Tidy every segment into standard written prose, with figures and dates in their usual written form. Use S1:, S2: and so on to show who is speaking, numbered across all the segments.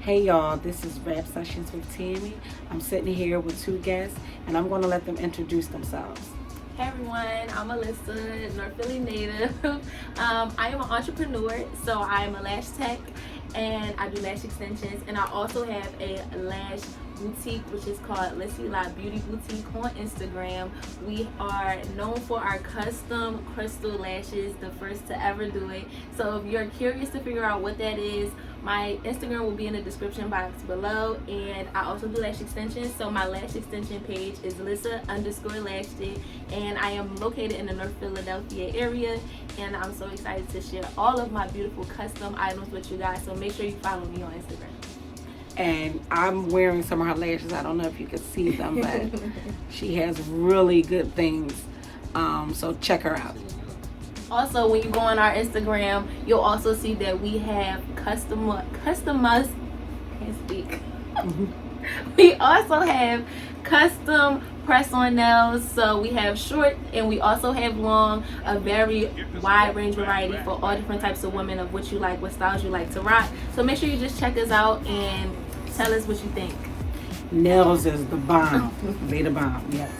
S1: Hey y'all, this is Rap Sessions with Tammy. I'm sitting here with two guests and I'm going to let them introduce themselves.
S2: Hey everyone, I'm Alyssa, North Philly native. I am an entrepreneur, so I am a lash tech and I do lash extensions. And I also have a lash boutique, which is called Lissy La Beauty Boutique on Instagram. We are known for our custom crystal lashes, the first to ever do it. So if you're curious to figure out what that is, my Instagram will be in the description box below, and I also do lash extensions. So my lash extension page is Lissa_Lashed, and I am located in the North Philadelphia area. And I'm so excited to share all of my beautiful custom items with you guys. So make sure you follow me on Instagram.
S1: And I'm wearing some of her lashes. I don't know if you can see them, but she has really good things. So check her out.
S2: Also, when you go on our Instagram, you'll also see that we have customized. Can't speak. We also have custom press-on nails. So we have short and we also have long, a very wide range variety for all different types of women of what you like, what styles you like to rock. So make sure you just check us out and tell us what you think.
S1: Nails is the bomb. They the bomb, yes.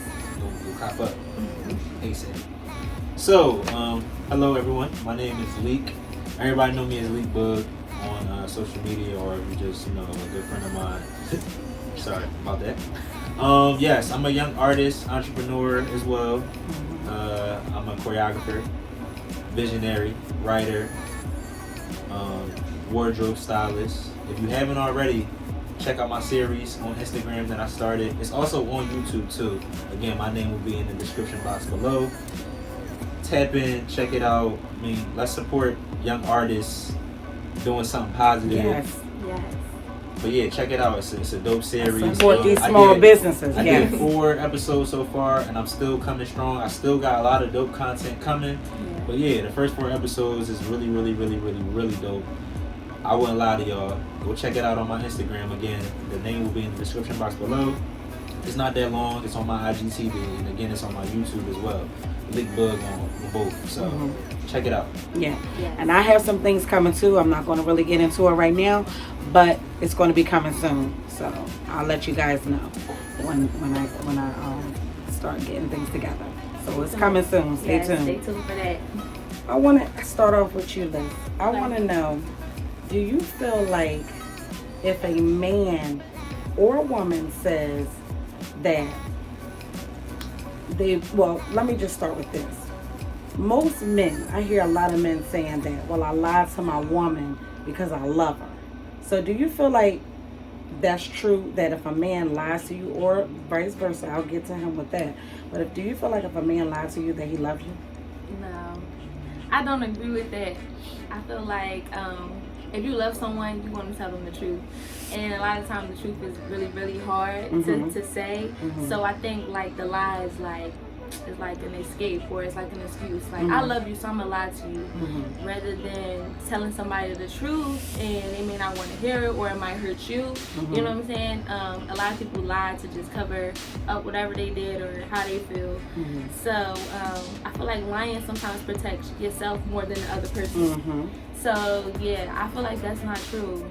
S3: We'll cop up. ASAP. So, hello everyone. My name is Leek. Everybody know me as Leek Bug on social media, or if you're just, a good friend of mine. Sorry about that. Yes, I'm a young artist, entrepreneur as well. I'm a choreographer, visionary, writer, wardrobe stylist. If you haven't already, check out my series on Instagram that I started. It's also on YouTube too. Again, my name will be in the description box below. Tap in, check it out. I mean, let's support young artists doing something positive.
S1: Yes.
S3: But yeah, check it out. It's a dope series.
S1: Support these small businesses.
S3: I
S1: Yes.
S3: did 4 episodes so far, and I'm still coming strong. I still got a lot of dope content coming.
S2: Yeah.
S3: But yeah, the first 4 episodes is really, really, really, really, really dope. I wouldn't lie to y'all. Go check it out on my Instagram. Again, the name will be in the description box below. It's not that long. It's on my IGTV, and again, it's on my YouTube as well. Leek Bug on both. So check it out.
S1: Yeah.
S2: Yes.
S1: And I have some things coming too. I'm not going to really get into it right now, but it's going to be coming soon. So I'll let you guys know when I start getting things together. So it's coming soon. Stay
S2: Yes,
S1: tuned.
S2: stay tuned for that.
S1: I want to start off with you, Liz. I want to know, do you feel like if a man or a woman says that let me just start with this. Most men, I hear a lot of men saying that, well, I lied to my woman because I love her. So do you feel like that's true, that if a man lies to you, or vice versa, I'll get to him with that, but do you feel like if a man lies to you that he loves you?
S2: No, I don't agree with that. I feel like if you love someone, you want to tell them the truth. And a lot of times the truth is really, really hard to say. So I think like the lie is like an escape, or it's like an excuse. Like, I love you, so I'm gonna lie to you. Rather than telling somebody the truth and they may not want to hear it, or it might hurt you. You know what I'm saying? A lot of people lie to just cover up whatever they did or how they feel. So I feel like lying sometimes protects yourself more than the other person. So yeah, I feel like that's not true.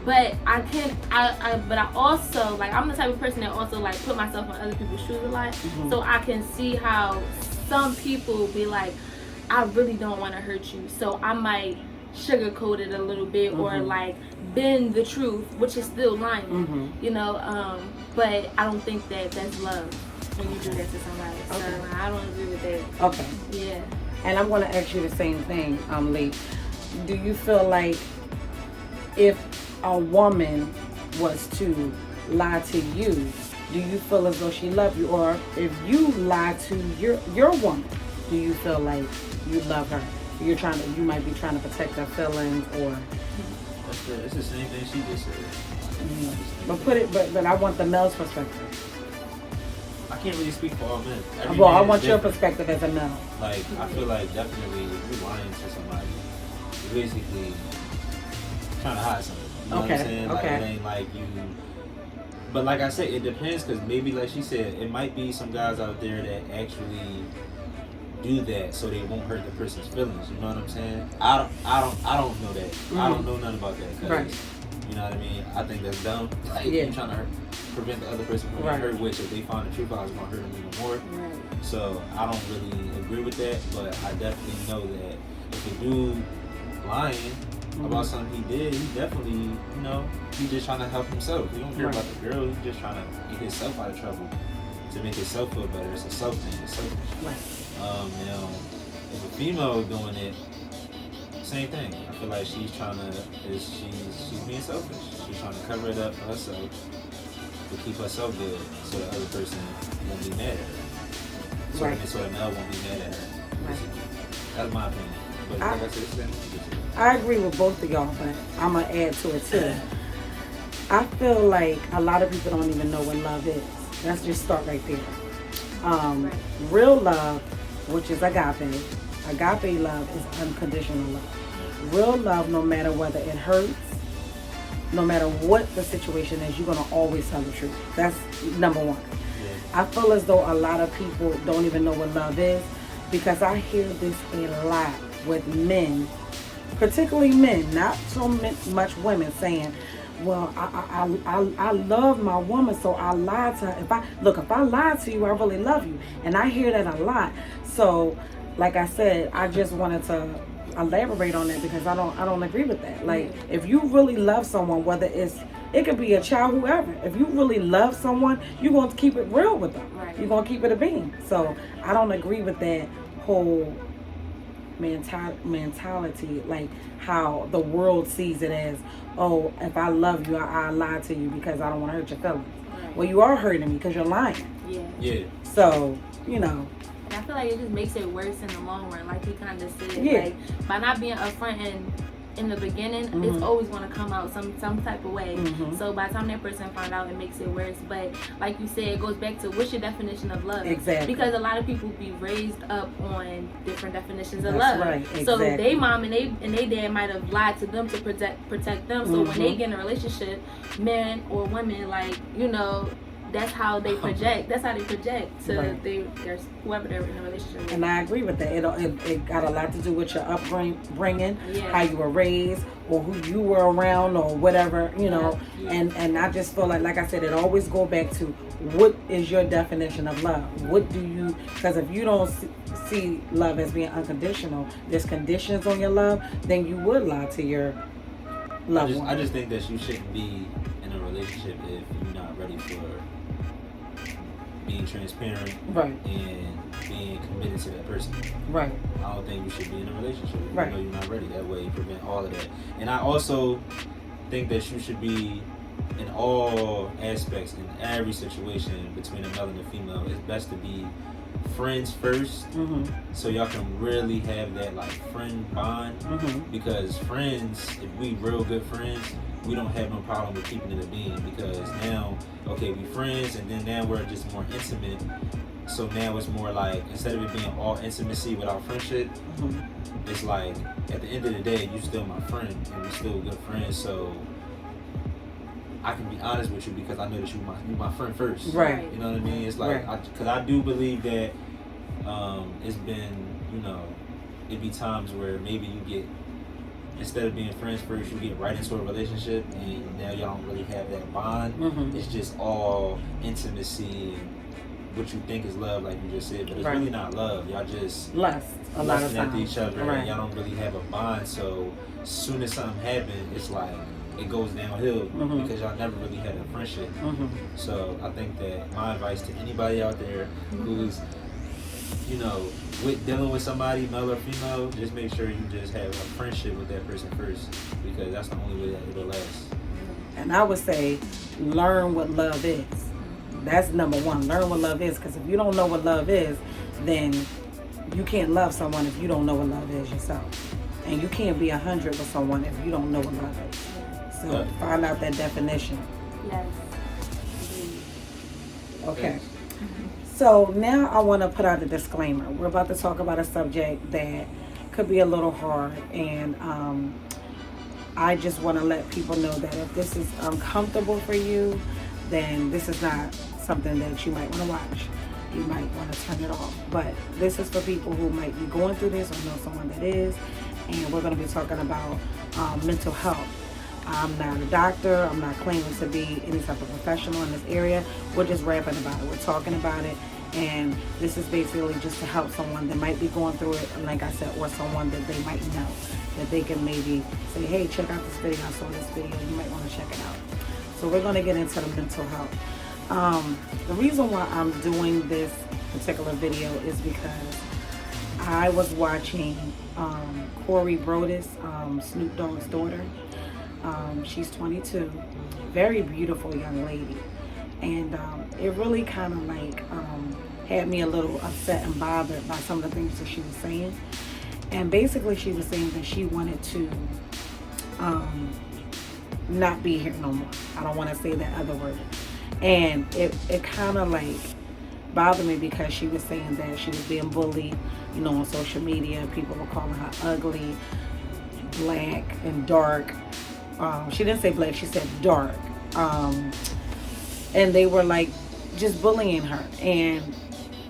S2: But but I also, like, I'm the type of person that also like put myself in other people's shoes a lot. So I can see how some people be like, I really don't want to hurt you, so I might sugarcoat it a little bit, or like bend the truth, which is still lying. But I don't think that that's love when you do that to somebody. So I don't agree with that.
S1: Okay.
S2: Yeah.
S1: And I'm going to ask you the same thing, Lee. Do you feel like if a woman was to lie to you, do you feel as though she loved you? Or if you lie to your woman, do you feel like you love her? You might be trying to protect her feelings, or
S3: It's the same thing she just said.
S1: But I want the male's perspective.
S3: I can't really speak for all men. Every
S1: Well, I
S3: man is
S1: want your
S3: different.
S1: perspective as a male.
S3: Like, I feel like definitely if you're lying to somebody, you're basically trying to hide something. You know what I'm saying? Like, it ain't like you. But like I said, it depends, because maybe, like she said, it might be some guys out there that actually do that so they won't hurt the person's feelings. You know what I'm saying? I don't know that. I don't know nothing about that. 'Cause,
S1: Right.
S3: you know what I mean? I think that's dumb. Like,
S1: Yeah.
S3: you trying to prevent the other person from getting
S1: Right.
S3: hurt, which if they find the truth out, it's going to hurt them even more.
S2: Right.
S3: So I don't really agree with that, but I definitely know that if a dude lying about something he did, he definitely, you know, he just trying to help himself. He don't care about the girl. He's just trying to get himself out of trouble to make himself feel better. It's a self thing. It's selfish.
S1: Right.
S3: Now, if a female doing it, same thing. I feel like she's being selfish. She's trying to cover it up for herself to keep herself good, so the other person won't be mad at her. So
S1: Right.
S3: so the male won't be mad at her.
S1: Right.
S3: That's my opinion. But like I said, it's them.
S1: I agree with both of y'all, but I'm gonna add to it too. I feel like a lot of people don't even know what love is. Let's just start right there. Real love, which is agape. Agape love is unconditional love. Real love, no matter whether it hurts, no matter what the situation is, you're gonna always tell the truth. That's number one. I feel as though a lot of people don't even know what love is, because I hear this a lot with men, particularly men, not so much women, saying, well, I love my woman, so I lied to her. If I lied to you, I really love you. And I hear that a lot. So, like I said, I just wanted to elaborate on that, because I don't agree with that. Like, if you really love someone, whether it could be a child, whoever, if you really love someone, you're going to keep it real with them.
S2: Right.
S1: You're going to keep it a beam. So I don't agree with that whole mentality, like how the world sees it as, oh, if I love you, I lied to you because I don't want to hurt your feelings.
S2: Right.
S1: Well, you are hurting me because you're lying.
S3: Yeah.
S1: So, you know.
S2: And I feel like it just makes it worse in the long run, like you kind of said.
S1: Yeah.
S2: Like, by not being upfront and in the beginning, it's always going to come out some type of way. So by the time that person find out, it makes it worse. But like you said, it goes back to, what's your definition of love?
S1: Exactly.
S2: Because a lot of people be raised up on different definitions of
S1: That's
S2: love.
S1: right. Exactly.
S2: So they mom and they dad might have lied to them to protect them. So when they get in a relationship, men or women, like, you know, that's how they project. That's how they project to their whoever they're in a relationship with.
S1: And I agree with that. It got a lot to do with your upbringing, how you were raised, or who you were around, or whatever, you know. And I just feel like I said, it always go back to, what is your definition of love? What do you? Because if you don't see love as being unconditional, there's conditions on your love, then you would lie to your loved one.
S3: I just think that you shouldn't be in a relationship if you're not ready for being transparent, and being committed to that person.
S1: Right.
S3: I don't think you should be in a relationship if
S1: Right.
S3: you know you're not ready. That way you prevent all of that. And I also think that you should be, in all aspects, in every situation between a male and a female, it's best to be friends first, so y'all can really have that like friend bond. Because friends, if we real good friends, we don't have no problem with keeping it a being, because now, okay, we friends, and then now we're just more intimate. So now it's more like, instead of it being all intimacy without friendship, it's like, at the end of the day, you still my friend, and we still good friends. So I can be honest with you, because I know that you my friend first.
S1: Right.
S3: You know what I mean? It's like, because I do believe that it's been, you know, it be times where maybe you get, instead of being friends first, you get right into a relationship, and now y'all don't really have that bond. It's just all intimacy and what you think is love, like you just said, but it's really not love. Y'all just
S1: lust a lot of
S3: lusting after
S1: times.
S3: each other, and y'all don't really have a bond. So as soon as something happens, it's like it goes downhill, because y'all never really had a friendship. So I think that my advice to anybody out there who's, you know, with dealing with somebody, male or female, just make sure you just have a friendship with that person first, because that's the only way that it'll last.
S1: And I would say, learn what love is. That's number one. Learn what love is, because if you don't know what love is, then you can't love someone if you don't know what love is yourself. And you can't be 100 with someone if you don't know what love is. So find out that definition.
S2: Yes.
S1: Okay. So now I want to put out a disclaimer. We're about to talk about a subject that could be a little hard, and I just want to let people know that if this is uncomfortable for you, then this is not something that you might want to watch. you might want to turn it off. But this is for people who might be going through this or know someone that is. And we're going to be talking about mental health. I'm not a doctor. I'm not claiming to be any type of professional in this area. We're just rapping about it. We're talking about it. And this is basically just to help someone that might be going through it, and like I said, or someone that they might know, that they can maybe say, hey, check out this video. I saw this video. You might want to check it out. So we're going to get into the mental health. The reason why I'm doing this particular video is because I was watching Corey Brodus, Snoop Dogg's daughter. She's 22, very beautiful young lady. And it really kind of like had me a little upset and bothered by some of the things that she was saying. And basically she was saying that she wanted to not be here no more. I don't want to say that other word. And it kind of like bothered me because she was saying that she was being bullied, you know, on social media. People were calling her ugly, black, and dark. She didn't say black, she said dark. And they were like just bullying her. And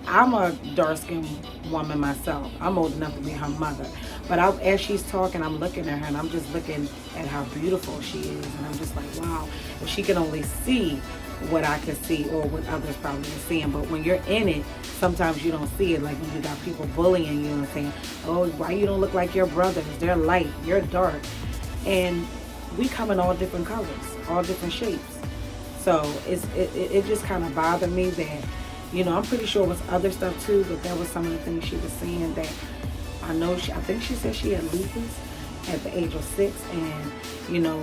S1: I'm a dark-skinned woman myself. I'm old enough to be her mother. But as she's talking, I'm looking at her and I'm just looking at how beautiful she is. And I'm just like, wow, if she can only see what I could see or what others probably are seeing. But when you're in it, sometimes you don't see it. Like when you got people bullying you and saying, oh, why you don't look like your brothers? They're light, you're dark. And we come in all different colors, all different shapes. So it just kind of bothered me that, you know, I'm pretty sure it was other stuff too, but that was some of the things she was saying that I know I think she said she had lupus at the age of 6, and, you know,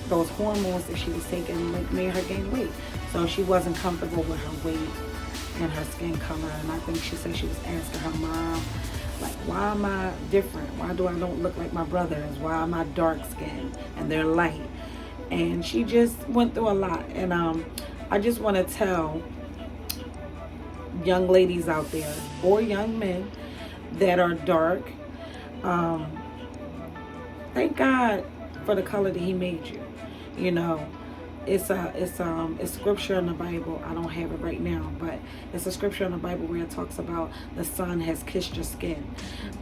S1: those hormones that she was taking like made her gain weight. So she wasn't comfortable with her weight and her skin color. And I think she said she was asking her mom, like, why am I different? Why do I don't look like my brothers? Why am I dark skinned and they're light? And she just went through a lot. And I just want to tell young ladies out there or young men that are dark, thank God for the color that he made you. You know, it's scripture in the Bible. I don't have it right now, but it's a scripture in the Bible where it talks about the sun has kissed your skin.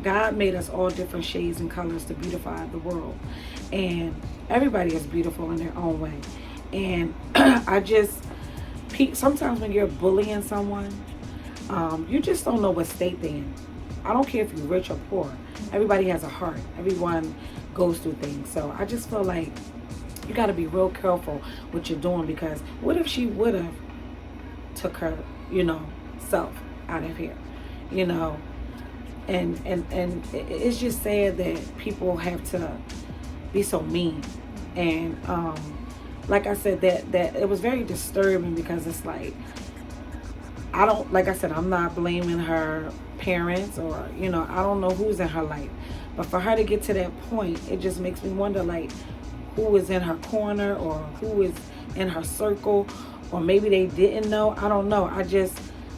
S1: God made us all different shades and colors to beautify the world, and everybody is beautiful in their own way. And sometimes when you're bullying someone, you just don't know what state they're in. I don't care if you're rich or poor. Everybody has a heart. Everyone goes through things. So I just feel like you got to be real careful what you're doing, because what if she would have took her, you know, self out of here, you know, and it's just sad that people have to be so mean. And like I said, that it was very disturbing, because it's like, like I said, I'm not blaming her parents or, you know, I don't know who's in her life, but for her to get to that point, it just makes me wonder, like, who is in her corner or who is in her circle, or maybe they didn't know. I don't know.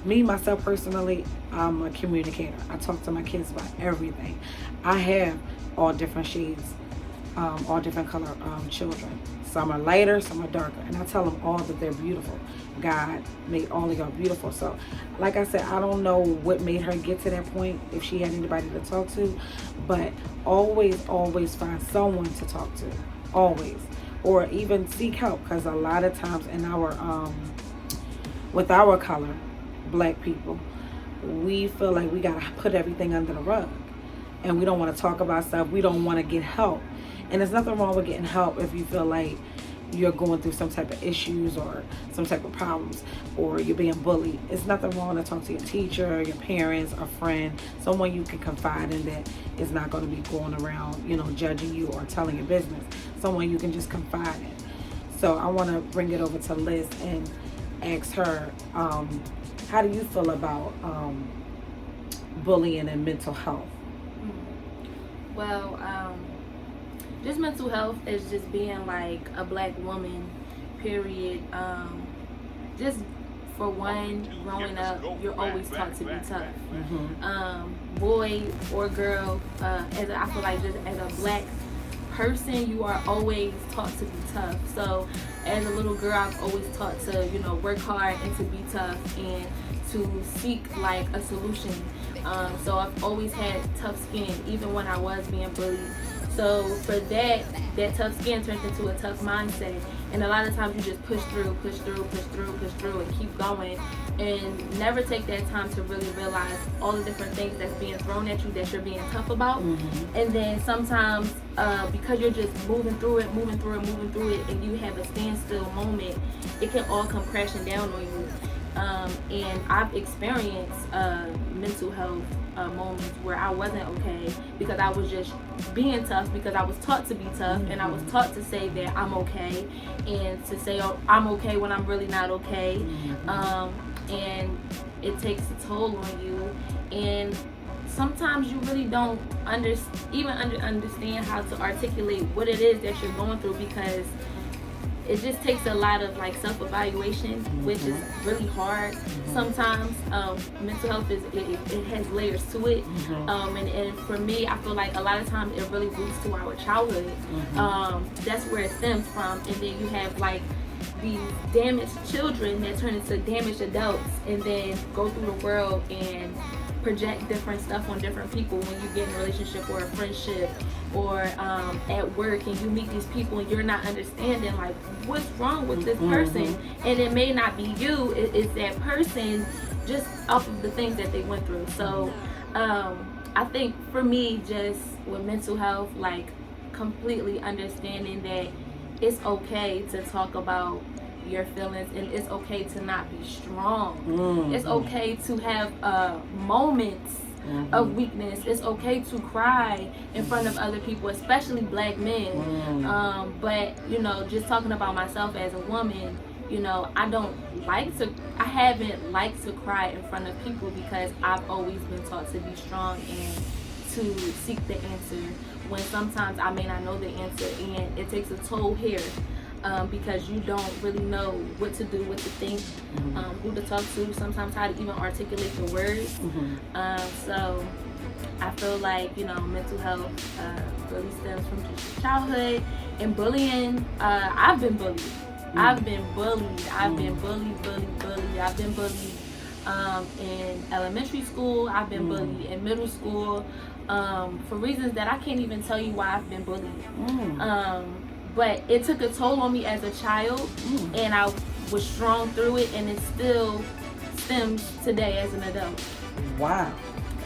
S1: Me, myself personally, I'm a communicator. I talk to my kids about everything. I have all different shades, all different color children. Some are lighter, some are darker. And I tell them all that they're beautiful. God made all of y'all beautiful. So, like I said, I don't know what made her get to that point, if she had anybody to talk to. But always find someone to talk to. Always. Or even seek help. Because a lot of times in our, with our color, black people, we feel like we got to put everything under the rug. And we don't want to talk about stuff. We don't want to get help. And there's nothing wrong with getting help if you feel like you're going through some type of issues or some type of problems, or you're being bullied. It's nothing wrong to talk to your teacher, your parents, a friend, someone you can confide in that is not going to be going around, you know, judging you or telling your business. Someone you can just confide in. So I want to bring it over to Liz and ask her, how do you feel about bullying and mental health?
S2: Well, just mental health is just being like a black woman, period. Just for one, growing up, you're always taught to be tough.
S1: Mm-hmm.
S2: Boy or girl, I feel like just as a black person, you are always taught to be tough. So as a little girl, I've always taught to, you know, work hard and to be tough. And to seek like a solution. So I've always had tough skin, even when I was being bullied. So for that tough skin turns into a tough mindset. And a lot of times you just push through, and keep going, and never take that time to really realize all the different things that's being thrown at you that you're being tough about. And then sometimes because you're just moving through it, and you have a standstill moment, it can all come crashing down on you. And I've experienced mental health moments where I wasn't okay because I was just being tough, because I was taught to be tough, and I was taught to say that I'm okay, and to say, oh, I'm okay when I'm really not okay. And it takes a toll on you, and sometimes you really don't understand how to articulate what it is that you're going through, because it just takes a lot of like self-evaluation, which is really hard sometimes. Mental health it has layers to it, and for me, I feel like a lot of times it really roots to our childhood. That's where it stems from, and then you have like these damaged children that turn into damaged adults, and then go through the world and project different stuff on different people when you get in a relationship or a friendship, or at work, and you meet these people and you're not understanding like what's wrong with this person, and it may not be you, it's that person just off of the things that they went through. So I think for me, just with mental health, like completely understanding that it's okay to talk about your feelings, and it's okay to not be strong. It's okay to have moments of weakness. It's okay to cry in front of other people, especially black men. But you know, just talking about myself as a woman, you know, I haven't liked to cry in front of people, because I've always been taught to be strong and to seek the answer, when sometimes I may not know the answer, and it takes a toll here. Because you don't really know what to do, what to think, who to talk to, sometimes how to even articulate the words. So I feel like, you know, mental health really stems from just childhood. And bullying, I've been bullied. I've been bullied in elementary school. I've been bullied in middle school, for reasons that I can't even tell you why I've been bullied. But it took a toll on me as a child, and I was strong through it, and it still stems today as an adult.
S1: Wow.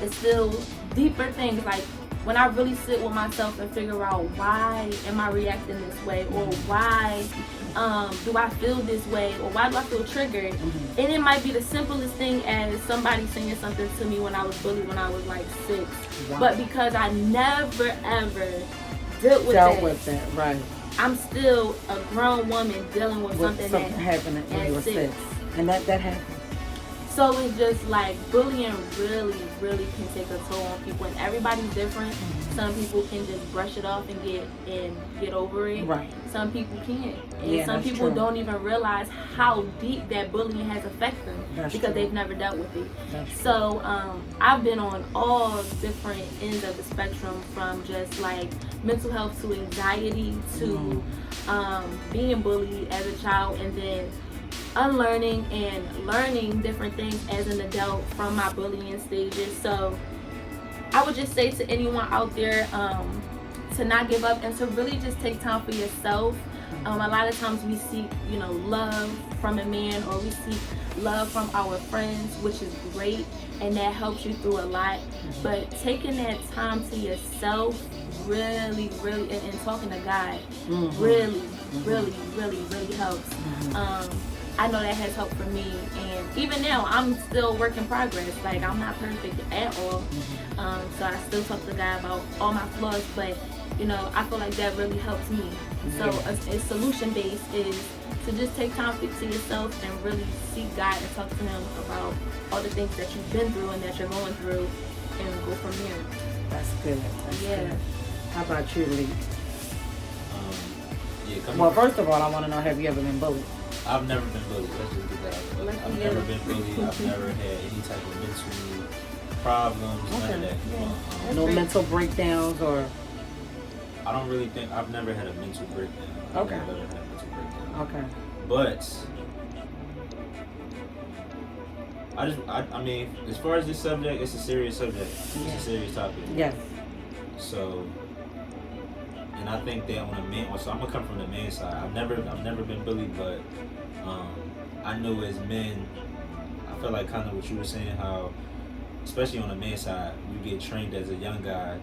S2: It's still deeper things, like when I really sit with myself and figure out why am I reacting this way, or why do I feel this way, or why do I feel triggered. And it might be the simplest thing as somebody saying something to me when I was bullied when I was like 6.
S1: Wow.
S2: But because I never ever dealt with that,
S1: right.
S2: I'm still a grown woman dealing with something that
S1: happened when you were 6. And that happened.
S2: So it's just like bullying really can take a toll on people, and everybody's different. Some people can just brush it off and get over it.
S1: Right.
S2: Some people can't. And some people don't even realize how deep that bullying has affected them, because they've never dealt with it. So I've been on all different ends of the spectrum, from just like mental health to anxiety to being bullied as a child, and then unlearning and learning different things as an adult from my bullying stages. So I would just say to anyone out there to not give up, and to really just take time for yourself. A lot of times we seek, you know, love from a man, or we seek love from our friends, which is great, and that helps you through a lot. But taking that time to yourself really, and talking to God really helps. I know that has helped for me, and even now I'm still work in progress. Like, I'm not perfect at all, so I still talk to God about all my flaws, but you know, I feel like that really helps me. So a solution based is to just take time to yourself and really seek God and talk to Him about all the things that you've been through and that you're going through, and go from there.
S1: That's good. That's good. How about you, Lee?
S3: Well,
S1: first of all, I want to know, have you ever been bullied?
S3: I've never been bullied. Let's just get that out there. I've never been bullied. I've never had any type of mental problems, none of that.
S1: Yeah. No mental breakdowns, or?
S3: I don't really think, I've never had a mental breakdown.
S1: Okay.
S3: I've never had a mental breakdown.
S1: Okay.
S3: But I mean, as far as this subject, it's a serious subject. It's
S1: Yeah.
S3: a serious topic.
S1: Yes.
S3: So, and I think that on the man, so I'm gonna come from the man side. I've never been bullied, but um, I know as men, I feel like kind of what you were saying, how especially on the man side, you get trained as a young guy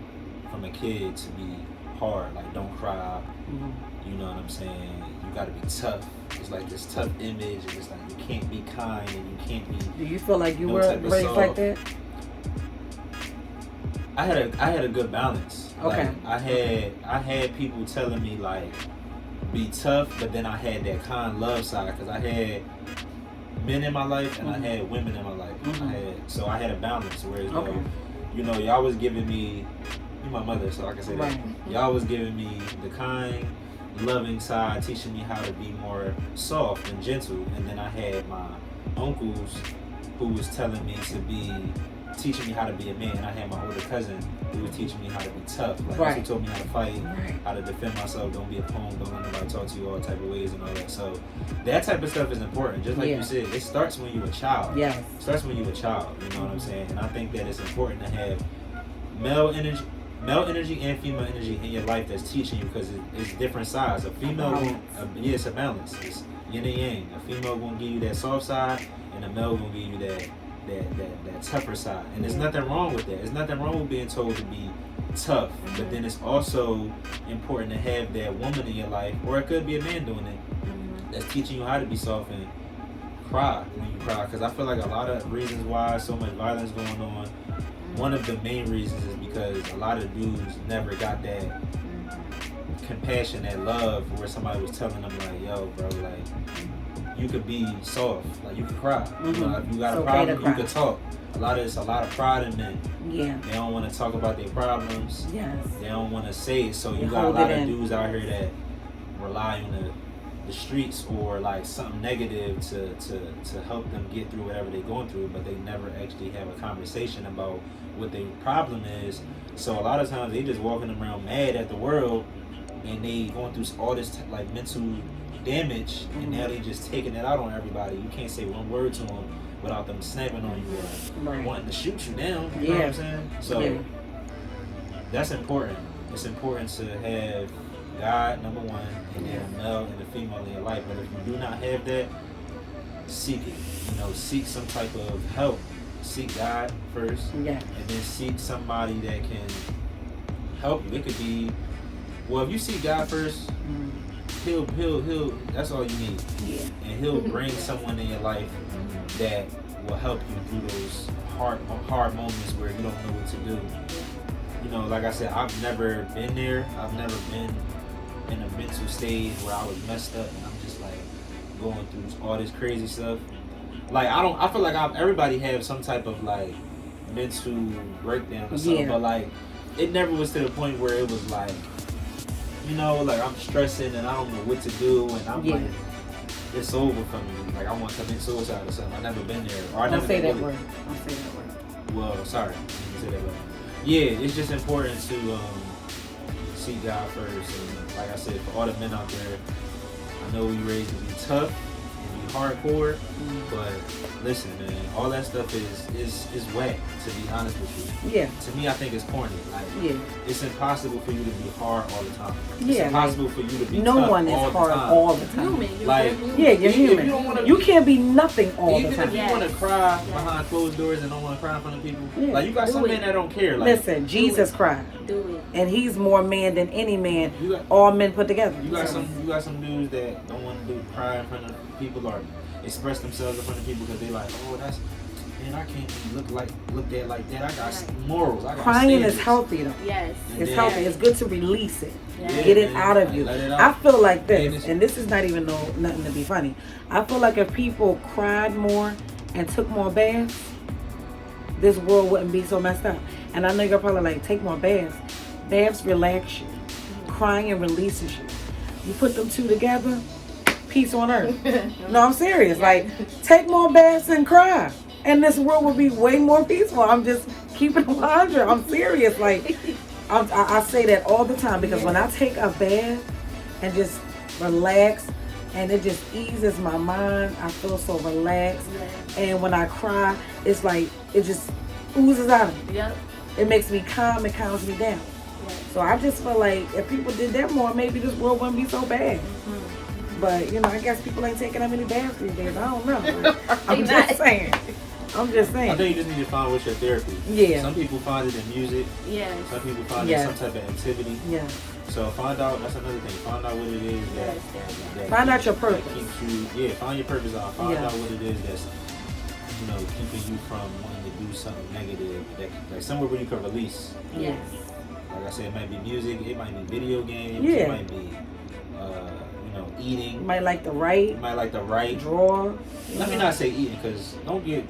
S3: from a kid to be hard, like don't cry.
S1: Mm-hmm.
S3: You know what I'm saying? You gotta be tough. It's like this tough image, and it's like you can't be kind and you can't be.
S1: Do you feel like you
S3: No
S1: were
S3: type of
S1: raised
S3: soft.
S1: like that?
S3: I had a good balance.
S1: Okay.
S3: Like, I had people telling me like be tough, but then I had that kind love side because I had men in my life and
S1: Mhm.
S3: I had women in my life.
S1: Mhm.
S3: So I had a balance. Whereas
S1: Okay.
S3: y'all was giving me, you my mother, so I can say that.
S1: Right.
S3: Y'all was giving me the kind, loving side, teaching me how to be more soft and gentle. And then I had my uncles who was telling me to be, teaching me how to be a man. And I had my older cousin who was teaching me how to be tough. Like
S1: Right.
S3: he told me how to fight,
S1: Right.
S3: how to defend myself, don't be a punk, don't let nobody talk to you all type of ways and all that. So that type of stuff is important. Just like
S1: Yeah.
S3: you said, it starts when you're a child.
S1: Yes.
S3: It starts when you're a child, you know what I'm saying? And I think that it's important to have male energy and female energy in your life that's teaching you, because it's different sides. A female, yeah, it's a balance. It's yin and yang. A female gonna give you that soft side, and a male gonna give you that tougher side. And there's nothing wrong with that. There's nothing wrong with being told to be tough, but then it's also important to have that woman in your life, or it could be a man doing it, that's teaching you how to be soft and cry when you cry. Because I feel like a lot of reasons why so much violence going on, one of the main reasons is because a lot of dudes never got that compassion, that love, where somebody was telling them like, yo bro, like you could be soft, like you could cry. You know, if you got a problem, you could talk. It's a lot of pride in men.
S1: Yeah.
S3: They don't want to talk about their problems.
S1: Yes.
S3: They don't want to say it. So you
S1: They
S3: got a
S1: hold
S3: lot
S1: it
S3: of
S1: in.
S3: dudes out here that rely on the streets or like something negative to help them get through whatever they're going through, but they never actually have a conversation about what their problem is. So a lot of times they just walking around mad at the world, and they going through all this like mental damage, and now they just taking it out on everybody. You can't say one word to them without them snapping on you or
S1: Right.
S3: wanting to shoot you down. You know what I'm saying? So
S1: Yeah.
S3: that's important. It's important to have God, number one, and then a male and a female in your life. But if you do not have that, seek it. You know, seek some type of help. Seek God first,
S1: Yeah.
S3: and then seek somebody that can help you. It could be, well, if you seek God first, he'll that's all you need.
S1: Yeah.
S3: And he'll bring someone in your life that will help you through those hard moments where you don't know what to do. You know, like I said, I've never been there. I've never been in a mental stage where I was messed up and I'm just like going through all this crazy stuff. Like I feel like everybody have some type of like mental breakdown or something, but like it never was to the point where it was like, you know, like I'm stressing and I don't know what to do, and I'm like, it's over for me. Like I want to commit suicide or something. I've never been there. Or I never
S1: say that
S3: really,
S1: word. Don't say that word.
S3: Well, sorry, I didn't say that word. Yeah, it's just important to seek God first. And like I said, for all the men out there, I know we raised to be tough and be hardcore, but listen, man, all that stuff is whack, to be honest with you.
S1: Yeah.
S3: To me, I think it's corny. Like,
S1: Yeah.
S3: it's impossible for you to be hard all the time. It's
S1: Yeah,
S3: impossible for you to be
S1: No
S3: tough
S1: one is
S3: all the
S1: hard
S3: time.
S1: all the time.
S2: Human. You're
S3: Like,
S2: human.
S1: Yeah, you're
S3: Even if
S1: human.
S3: you don't wanna
S1: You
S3: be-
S1: can't be nothing all
S3: Even
S1: the time.
S3: if you
S2: Yes.
S3: want to cry
S2: Yes.
S3: behind closed doors and don't want to cry in front of people,
S1: Yeah.
S3: like you got
S2: Do
S3: some
S2: it.
S3: men that don't care. Like,
S1: Listen, Jesus cried,
S2: Do it.
S1: and he's more man than any man,
S3: you got
S1: all men put together.
S3: you got
S1: So,
S3: some dudes that don't want to cry in front of people or express themselves in front of people because they like, oh, that's, man, I can't be looked at like that. I got morals. I got
S1: Crying
S3: standards.
S1: is healthy though.
S2: Yes.
S3: And
S1: It's
S3: then-
S1: healthy. It's good to release it.
S2: Yeah.
S1: Get it
S3: man,
S1: out of
S3: like,
S1: you.
S3: let it
S1: I
S3: out.
S1: feel like
S3: And
S1: this, and this is not even nothing to be funny. I feel like if people cried more and took more baths, this world wouldn't be so messed up. And I know you're probably like, take more baths. Baths relax you. Crying and releases you. You put them two together, peace on earth. No, I'm serious. Like, take more baths and cry, and this world will be way more peaceful. I'm just keeping it 100. I'm serious. Like, I say that all the time because when I take a bath and just relax, and it just eases my mind. I feel so relaxed.
S2: Yes.
S1: And when I cry, it's like it just oozes out of me.
S2: Yep.
S1: It makes me calm. It calms me down.
S2: Yes.
S1: So I just feel like if people did that more, maybe this world wouldn't be so bad.
S2: Mm-hmm.
S1: But I guess people ain't taking that many baths these days. I don't know. I'm
S2: They
S1: just
S2: not.
S1: saying. I'm just saying.
S3: I think you just need to find what's your therapy.
S1: Yeah.
S3: Some people find it in music.
S2: Yes.
S3: Some people find it
S1: Yeah.
S3: in some type of activity.
S1: Yeah.
S3: So find out. That's another thing. Find out what it is that.
S2: Yes, there you go.
S3: that
S1: Find out your
S3: that
S1: purpose.
S3: keeps you. Yeah. Find your purpose out. Find
S1: Yeah.
S3: out what it is that's keeping you from wanting to do something negative. That like somewhere where you can release.
S2: Yes.
S3: Like I said, it might be music. It might be video games.
S1: Yeah.
S3: It might be eating.
S1: You might like to
S3: You
S1: write,
S3: might like to write.
S1: draw.
S3: Let me not say eating, because don't be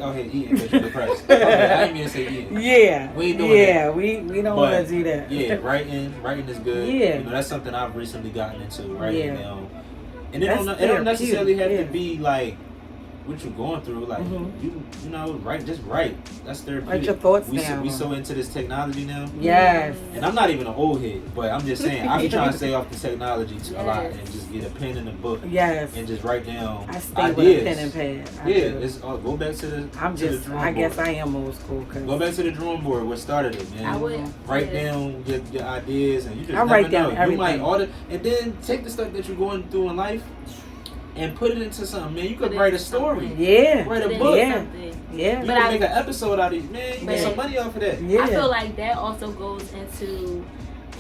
S3: out here eating because you're depressed. Okay, I ain't mean to say eating.
S1: Yeah.
S3: We ain't doing
S1: yeah,
S3: that.
S1: we don't
S3: But,
S1: want to do that.
S3: Yeah, writing is good.
S1: Yeah.
S3: That's something I've recently gotten into, writing
S1: Yeah.
S3: down. And it
S1: That's
S3: don't necessarily have
S1: therapeutic,
S3: to be like what you're going through. Like write, just write. That's therapeutic.
S1: Write your thoughts
S3: we
S1: down.
S3: we so into this technology now.
S1: Yes.
S3: And I'm not even an old head, but I'm just saying I be trying to stay off the technology a lot
S2: Yes.
S3: and just get a pen and a book
S1: Yes.
S3: and just write down
S1: I stay
S3: ideas.
S1: with a pen and pad. I
S3: Yeah,
S1: do.
S3: it's go back to the.
S1: I'm
S3: to the
S1: just.
S3: drawing
S1: I guess
S3: board.
S1: I am old school.
S3: Go back to the drawing board. What started it, man?
S2: I would.
S3: Write
S2: yes.
S3: down your ideas, and you just
S1: I
S3: never
S1: write down
S3: know. You might
S1: everything.
S3: and then take the stuff that you're going through in life and put it into something, man. You
S2: Put
S3: could
S2: it
S3: write a
S2: into
S3: story.
S2: something.
S1: Yeah.
S3: Write a
S2: Put it
S3: book.
S2: in
S1: Yeah.
S2: something.
S1: Yeah.
S3: You
S2: But
S3: can
S2: I-
S3: make an episode out of it, man. You
S2: But-
S3: get some money off of that.
S1: Yeah.
S2: I feel like that also goes into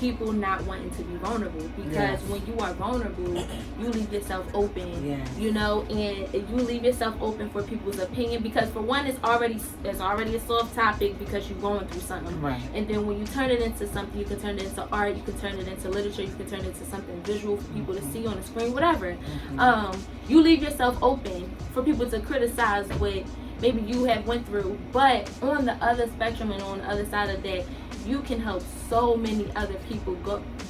S2: people not wanting to be vulnerable, because
S1: Yes.
S2: when you are vulnerable, you leave yourself open.
S1: Yes.
S2: And you leave yourself open for people's opinion, because for one, it's already a soft topic because you're going through something.
S1: Right.
S2: And then when you turn it into something, you can turn it into art, you can turn it into literature, you can turn it into something visual for people to see on the screen, whatever. You leave yourself open for people to criticize what maybe you have went through. But on the other spectrum and on the other side of that, you can help so many other people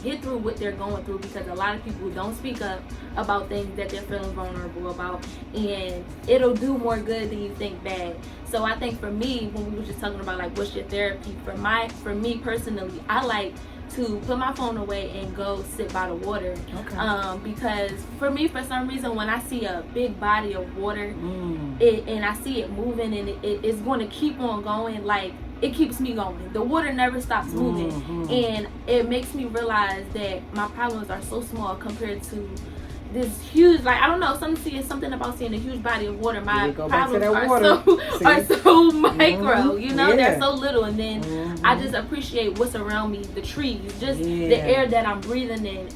S2: get through what they're going through, because a lot of people don't speak up about things that they're feeling vulnerable about, and it'll do more good than you think bad. So I think for me, when we were just talking about like what's your therapy, for me personally, I like to put my phone away and go sit by the water.
S1: Okay.
S2: Because for me, for some reason, when I see a big body of water and I see it moving and it's going to keep on going, like it keeps me going. The water never stops moving. And it makes me realize that my problems are so small compared to this huge, like, I don't know, something about seeing a huge body of water. My
S1: You go back to
S2: problems
S1: that
S2: are
S1: water.
S2: are so micro,
S1: Yeah.
S2: they're so little. And then I just appreciate what's around me, the trees, just the
S1: Yeah.
S2: air that I'm breathing in.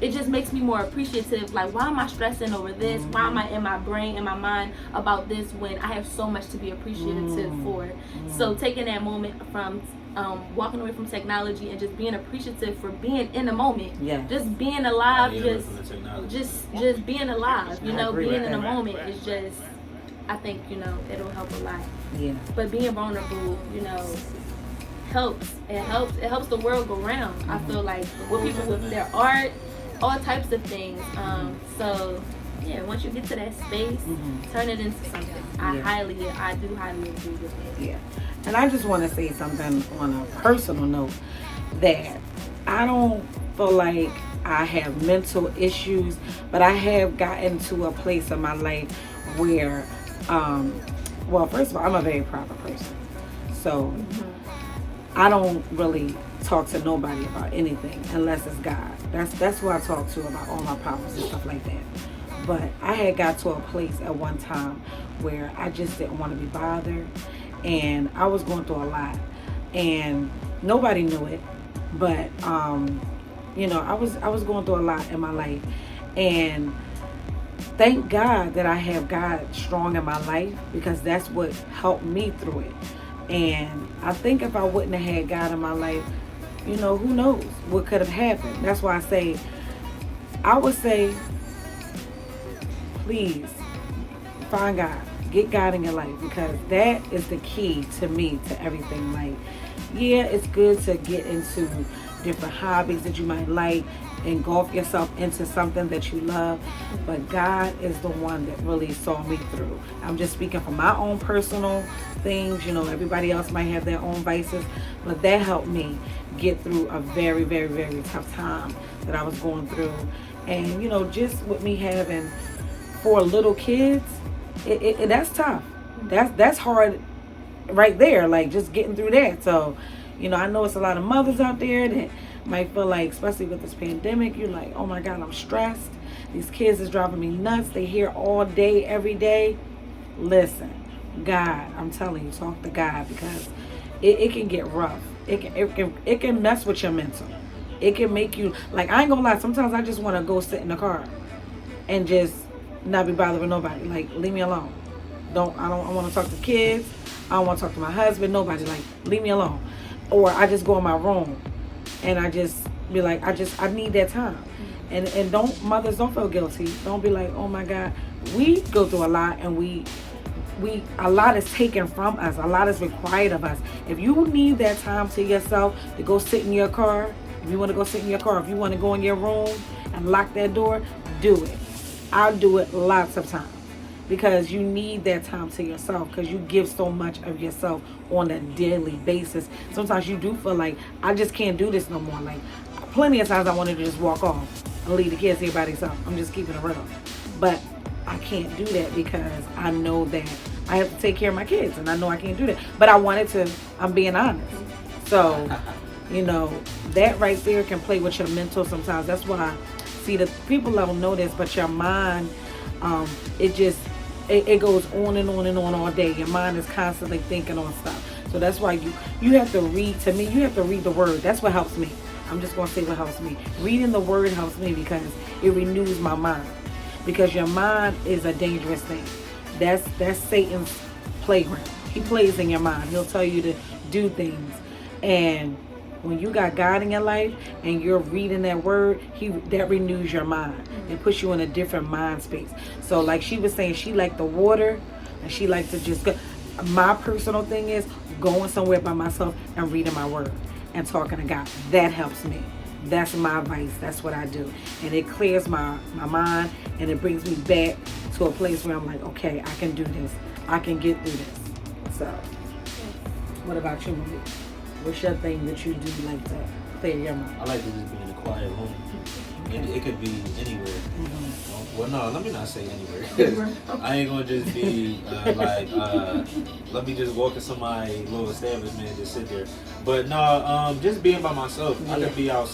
S2: It just makes me more appreciative. Like, why am I stressing over this? Why am I in my brain, in my mind about this when I have so much to be appreciative for? So taking that moment from walking away from technology and just being appreciative for being in the moment,
S1: Yeah.
S2: just being alive,
S3: Yeah,
S2: just
S3: from the technology.
S2: just being alive,
S1: I agree
S2: being
S1: with
S2: in the
S1: that.
S2: moment is just, I think, it'll help a lot.
S1: Yeah.
S2: But being vulnerable, helps. It helps the world go round. I feel like with people with their art, all types of things. So yeah, once you get to that space, turn it into something. I do highly agree with that.
S1: Yeah. And I just want to say something on a personal note, that I don't feel like I have mental issues, but I have gotten to a place in my life where, well, first of all, I'm a very proper person. So I don't really talk to nobody about anything unless it's God. That's who I talk to about all my problems and stuff like that. But I had got to a place at one time where I just didn't want to be bothered, and I was going through a lot, and nobody knew it, but I was going through a lot in my life, and thank God that I have God strong in my life, because that's what helped me through it. And I think if I wouldn't have had God in my life, who knows what could have happened. That's why I would say, please find God. Get God in your life, because that is the key to me to everything. Like, yeah, it's good to get into different hobbies that you might like, engulf yourself into something that you love, but God is the one that really saw me through. I'm just speaking from my own personal things. Everybody else might have their own vices, but that helped me get through a very, very, very tough time that I was going through. And just with me having 4 little kids, that's tough. That's hard right there. Like just getting through that. So, I know it's a lot of mothers out there that might feel like, especially with this pandemic, you're like, oh my God, I'm stressed. These kids is driving me nuts. They here all day, every day. Listen, God, I'm telling you, talk to God, because it can get rough. It can mess with your mental. It can make you, like, I ain't gonna lie, sometimes I just want to go sit in the car and just not be bothered with nobody. Like, leave me alone. I want to talk to kids. I don't want to talk to my husband, nobody. Like, leave me alone. Or I just go in my room and I just be like, I need that time. And mothers don't feel guilty. Don't be like, oh my God. We go through a lot, and we a lot is taken from us. A lot is required of us. If you need that time to yourself to go sit in your car, if you want to go sit in your car, if you want to go in your room and lock that door, do it. I'll do it lots of times, because you need that time to yourself, because you give so much of yourself on a daily basis. Sometimes you do feel like, I just can't do this no more. Like, plenty of times I wanted to just walk off and leave the kids here by themselves. I'm just keeping it real. But I can't do that, because I know that I have to take care of my kids, and I know I can't do that. But I wanted to, I'm being honest. So, that right there can play with your mental sometimes. That's why, see, the people don't know this, but your mind, it goes on and on and on all day. Your mind is constantly thinking on stuff. So that's why you have to read. To me, you have to read the word. That's what helps me. I'm just going to say what helps me. Reading the word helps me, because it renews my mind. Because your mind is a dangerous thing. That's Satan's playground. He plays in your mind. He'll tell you to do things. And when you got God in your life and you're reading that word, that renews your mind. It puts you in a different mind space. So like she was saying, she liked the water, and she liked to just go. My personal thing is going somewhere by myself and reading my word and talking to God. That helps me. That's my vice. That's what I do. And it clears my mind, and it brings me back to a place where I'm like, okay, I can do this. I can get through this. So, what about you, Malik? What's your thing that you do like to clear your mind?
S3: I like to just be in a quiet room. And it could be anywhere. Mm-hmm. Well, no, let me not say anywhere. I ain't gonna just be let me just walk in somebody's little establishment and just sit there. But no, just being by myself. Yeah.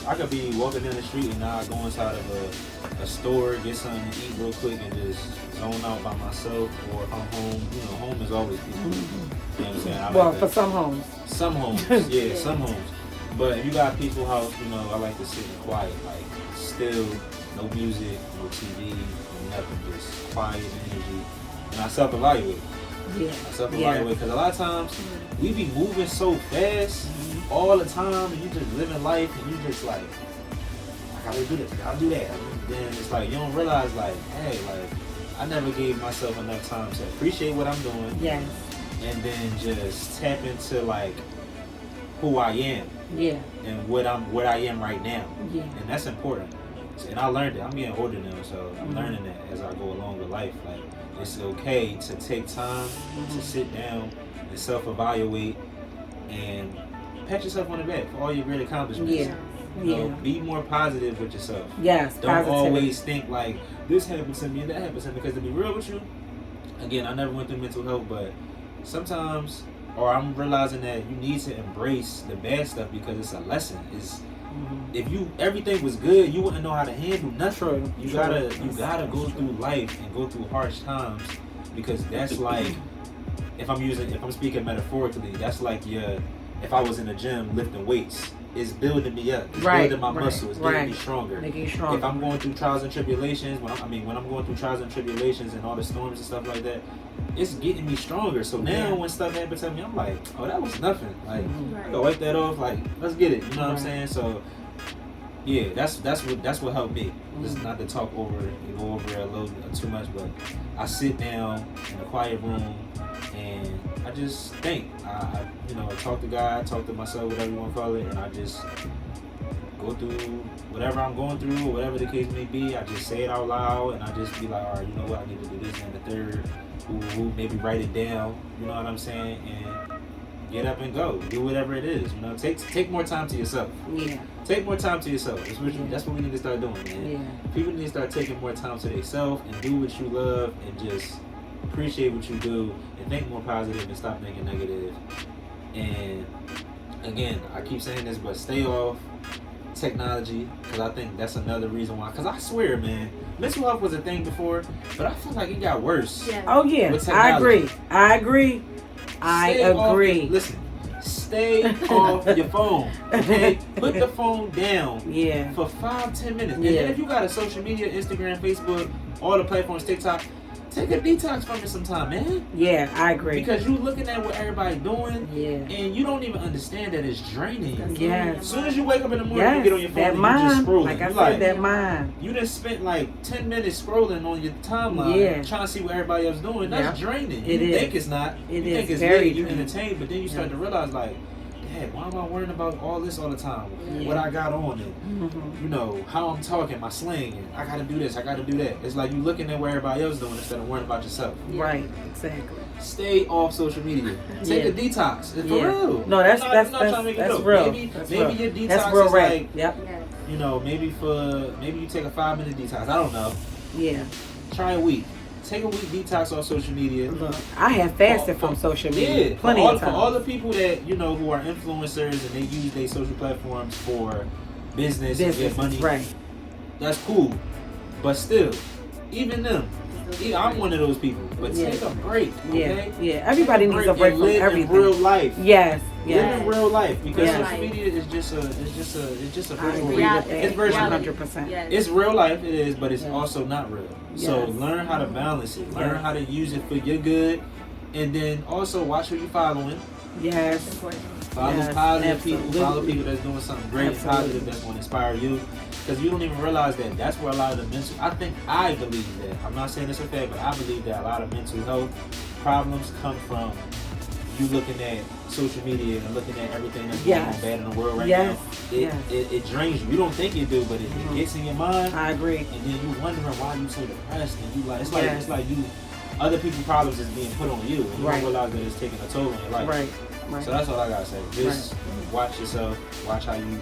S3: I could be walking down the street and I go inside of a store, get something to eat real quick, and just zone out by myself. Or if I'm home, home is always peaceful. Mm-hmm. You know what I'm saying?
S1: Well, for some homes.
S3: Some homes, yeah, some homes. But if you got a peaceful house, I like to sit in quiet, like still, no music, no TV, no nothing, just quiet energy. And I self-evaluate.
S1: Yeah.
S3: I self-evaluate, because a lot of times we be moving so fast all the time, and you just living life, and you just like, I gotta do this, I gotta do that. And then it's like, you don't realize, like, hey, like, I never gave myself enough time to appreciate what I'm doing.
S1: Yes.
S3: And then just tap into, like, who I am.
S1: Yeah.
S3: And what I am right now.
S1: Yeah.
S3: And that's important. And I learned it. I'm getting older now, so I'm learning that as I go along with life. Like, it's okay to take time to sit down and self-evaluate and pat yourself on the back for all your great accomplishments.
S1: Yeah.
S3: Be more positive with yourself.
S1: Yes.
S3: Don't always think like this happened to me and that happened to me. Because to be real with you, again, I never went through mental health, but sometimes, or I'm realizing that you need to embrace the bad stuff, because it's a lesson. If everything was good, you wouldn't know how to handle nothing. You gotta go through life and go through harsh times, because that's like, if I'm speaking metaphorically, that's like if I was in the gym lifting weights, it's building me up, it's building my muscles, it's getting me stronger.
S1: Making you stronger.
S3: If I'm going through trials and tribulations, when I'm going through trials and tribulations and all the storms and stuff like that, it's getting me stronger. So now when stuff happens to me, I'm like, oh, that was nothing. Like, I go wipe that off. Like, let's get it. You know what I'm saying? So, yeah, that's what helped me. Just not to talk over and go over it a little too much, but I sit down in a quiet room and I just think. I talk to God, talk to myself, whatever you want to call it, and I just go through whatever I'm going through, or whatever the case may be. I just say it out loud, and I just be like, all right, you know what, I need to do this and the third. Maybe write it down. You know what I'm saying? And get up and go. Do whatever it is. You know, take more time to yourself.
S1: Yeah.
S3: Take more time to yourself. That's what we need to start doing, man.
S1: Yeah.
S3: People need to start taking more time to themselves and do what you love and just appreciate what you do and think more positive and stop thinking negative. And again, I keep saying this, but stay off technology, because I think that's another reason why. Because I swear, man, mental health was a thing before, but I feel like it got worse.
S2: Yeah.
S1: Oh yeah,
S3: with
S1: I agree.
S3: technology.
S1: I
S3: Stay
S1: agree.
S3: Listen, stay off your phone. Okay, put the phone down.
S1: Yeah.
S3: For 5-10 minutes. And
S1: Yeah.
S3: then if you got a social media, Instagram, Facebook, all the platforms, TikTok, take a detox from it sometime, man.
S1: Yeah, I agree.
S3: Because you looking at what everybody doing,
S1: Yeah.
S3: and you don't even understand that it's draining you.
S1: Yes.
S3: As soon as you wake up in the morning,
S1: Yes,
S3: you get on your phone
S1: that
S3: and you
S1: mind.
S3: just scrolling.
S1: Like I
S3: You
S1: said, that mind.
S3: you done spent like 10 minutes scrolling on your timeline,
S1: Yeah.
S3: trying to see what everybody else doing. That's draining.
S1: It
S3: You
S1: is.
S3: think it's not.
S1: It
S3: you
S1: is
S3: think it's
S1: very
S3: lit, you
S1: draining.
S3: entertained, but then you start to realize like, Dad, why am I worrying about all this all the time?
S1: Yeah.
S3: What I got on and you know, how I'm talking, my slang, and I gotta do this, I gotta do that. It's like you looking at what everybody else doing instead of worrying about yourself.
S1: Right, exactly.
S3: Stay off social media. Take a detox. It's for real.
S1: No, that's
S3: I'm not trying to make it
S1: that's
S3: joke.
S1: real.
S3: Maybe
S1: That's
S3: maybe
S1: real.
S3: your detox
S1: That's real
S3: is
S1: rap.
S3: like,
S1: Yep.
S2: Yes.
S3: you know, maybe you take a 5-minute detox. I don't know.
S1: Yeah.
S3: Try a week. Take a week detox off social media.
S1: Look, I have fasted from social media plenty of
S3: for
S1: times.
S3: all the people that you know who are influencers and they use their social platforms for business and get money.
S1: Right.
S3: That's cool, but still, even them. I'm one of those people, but take a break. Okay?
S1: Yeah. Everybody needs a break
S3: and
S1: from
S3: live
S1: everything.
S3: in real life.
S1: Yes.
S3: Live
S1: Yes.
S3: in real life, because
S1: Yeah.
S3: social media is just a
S1: I
S3: virtual
S1: agree
S3: reality.
S1: with that.
S3: It's virtual.
S1: 100%.
S2: Yes.
S3: It's real life, it is, but it's
S1: Yeah.
S3: also not real. So
S1: Yes.
S3: learn how to balance it. Learn
S1: Yes.
S3: how to use it for your good, and then also watch who you're following.
S1: Yes.
S2: Important.
S3: Follow
S1: Yes,
S3: positive people.
S1: absolutely.
S3: Follow people that's doing something great and
S1: Absolutely.
S3: positive that's going to inspire you. Because you don't even realize that that's where a lot of the mental. I believe that. I'm not saying it's a fact, but I believe that a lot of mental health problems come from you looking at social media and looking at everything that's going on bad in the world right
S1: Yes.
S3: now. It drains you. You don't think it do, but it gets in your mind.
S1: I agree.
S3: And then you wondering why you so depressed, and you like
S1: Yes.
S3: it's like you other people's problems is being put on you, and you
S1: Right.
S3: don't realize that it's taking a toll on your life.
S1: Right. Right.
S3: So that's all I gotta say. Just watch yourself, watch how you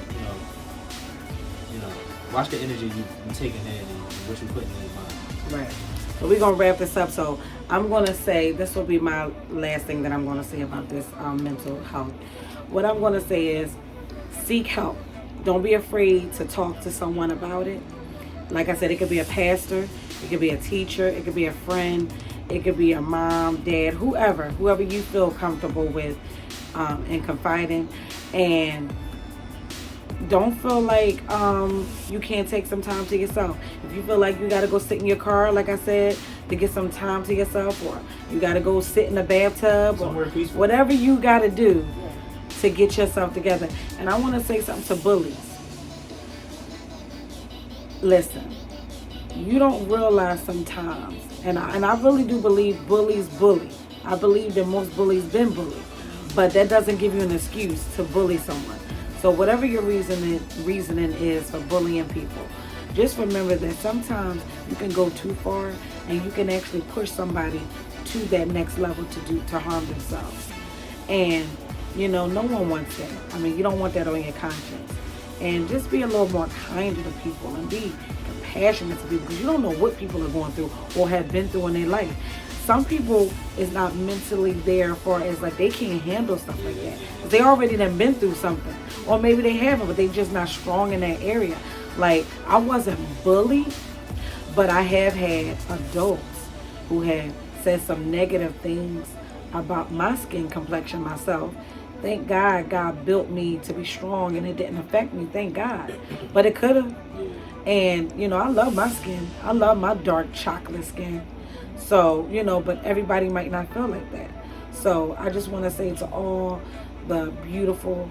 S3: watch the energy you taking in and what you putting in your mind.
S1: Right. So we're gonna wrap this up. So I'm gonna say this will be my last thing that I'm gonna say about this mental health. What I'm gonna say is seek help. Don't be afraid to talk to someone about it. Like I said, it could be a pastor, it could be a teacher, it could be a friend, it could be a mom, dad, whoever you feel comfortable with and confiding. And don't feel like you can't take some time to yourself. If you feel like you got to go sit in your car, like I said, to get some time to yourself, or you got to go sit in a bathtub,
S3: Somewhere
S1: or
S3: peaceful.
S1: whatever you got to do to get yourself together. And I want to say something to bullies. Listen, you don't realize sometimes, and I really do believe bullies bully. I believe that most bullies been bullied, but that doesn't give you an excuse to bully someone. So whatever your reasoning is for bullying people, just remember that sometimes you can go too far and you can actually push somebody to that next level to harm themselves. And no one wants that. I mean, you don't want that on your conscience. And just be a little more kinder to people and be compassionate to people, because you don't know what people are going through or have been through in their life. Some people is not mentally there for as like they can't handle stuff like that. They already done been through something, or maybe they haven't, but they just not strong in that area. Like I wasn't bullied, but I have had adults who have said some negative things about my skin complexion myself. Thank God, God built me to be strong and it didn't affect me, thank God. But it could have. And, I love my skin. I love my dark chocolate skin. So, but everybody might not feel like that. So I just want to say to all the beautiful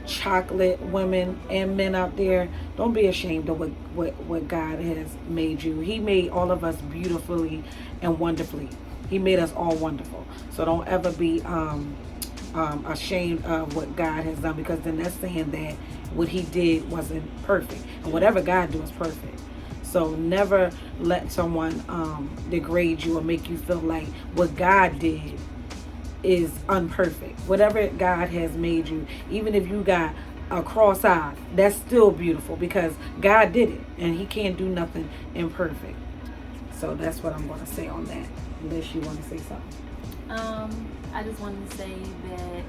S1: chocolate women and men out there, don't be ashamed of what God has made you. He made all of us beautifully and wonderfully. He made us all wonderful. So don't ever be ashamed of what God has done, because then that's saying that what he did wasn't perfect, and whatever God do is perfect. So never let someone degrade you or make you feel like what God did is unperfect. Whatever God has made you, even if you got a cross eye, that's still beautiful because God did it and he can't do nothing imperfect. So that's what I'm going to say on that. Unless you want to say something.
S2: I just wanted to say that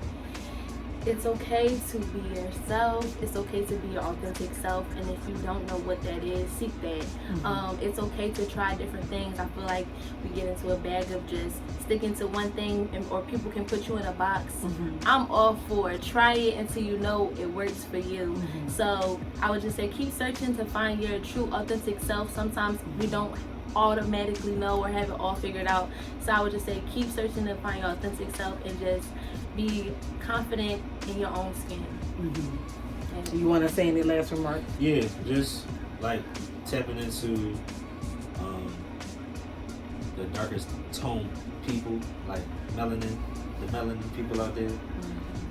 S2: it's okay to be yourself. It's okay to be your authentic self. And if you don't know what that is, seek that. It's okay to try different things. I feel like we get into a bag of just sticking to one thing, or people can put you in a box. I'm all for it. Try it until you know it works for you. So I would just say keep searching to find your true authentic self. Sometimes we don't automatically know or have it all figured out. So I would just say keep searching to find your authentic self and just be confident in your own skin.
S1: You want to say any last remark?
S3: Yeah, just like tapping into the darkest tone people, like the melanin people out there.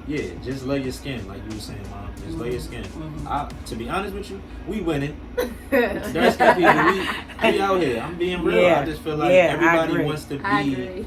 S3: Yeah, just love your skin, like you were saying, Mom. Just love your skin. To be honest with you, we winning. Dark skin people, we out here. I'm being real.
S1: Yeah.
S3: I just feel like everybody wants to be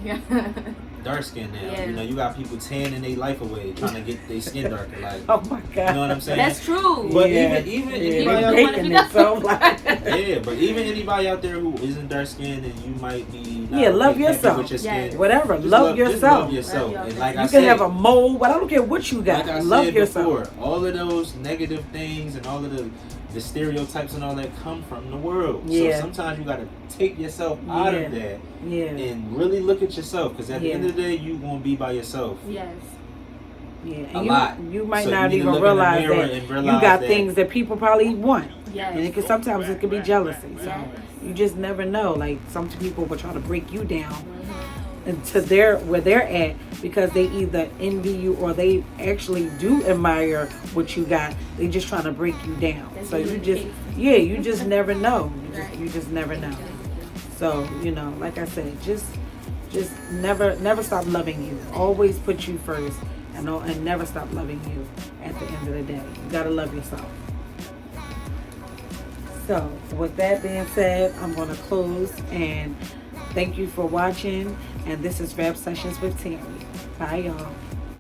S3: dark skin now.
S2: Yeah.
S3: You know, you got people tanning their life away, trying to get their skin darker. Like,
S1: Oh my God.
S3: you know what I'm saying?
S2: That's true.
S3: But
S1: Yeah.
S3: even
S1: Yeah,
S3: anybody
S1: you're making it so like,
S3: yeah, but even anybody out there who isn't dark skinned and you might be not
S1: Yeah, love
S3: happy
S1: yourself.
S3: with your skin,
S1: whatever.
S3: just
S1: Love yourself.
S3: Just love yourself.
S2: Love
S3: And like
S1: you
S3: I
S1: can
S3: said,
S1: have a mole, but I don't care what you got.
S3: like I
S1: Love
S3: said
S1: yourself.
S3: before, all of those negative things and all of the stereotypes and all that come from the world.
S1: Yeah.
S3: So sometimes you gotta take yourself out of that
S1: Yeah.
S3: and really look at yourself, because at the
S1: Yeah.
S3: end of the day, you gonna be by yourself.
S2: Yes.
S1: Yeah.
S3: A
S1: And
S3: lot.
S1: You might
S3: So you
S1: not
S3: need to
S1: even
S3: look in the
S1: realize
S3: mirror
S1: that
S3: and
S1: you
S3: realize
S1: got
S3: that-
S1: things that people probably want.
S2: Yes.
S1: And sometimes it could be jealousy. So
S2: Yes.
S1: you just never know. Like some people will try to break you down and to where they're at because they either envy you or they actually do admire what you got. They just trying to break you down.
S2: That's
S1: So you
S2: usually
S1: just
S2: the
S1: you just never know.
S2: Right.
S1: You just never know. So, like I said, just never stop loving you. Always put you first and never stop loving you at the end of the day. You gotta love yourself. So with that being said, I'm gonna close and thank you for watching, and this is Rap Sessions with Tammy. Bye y'all.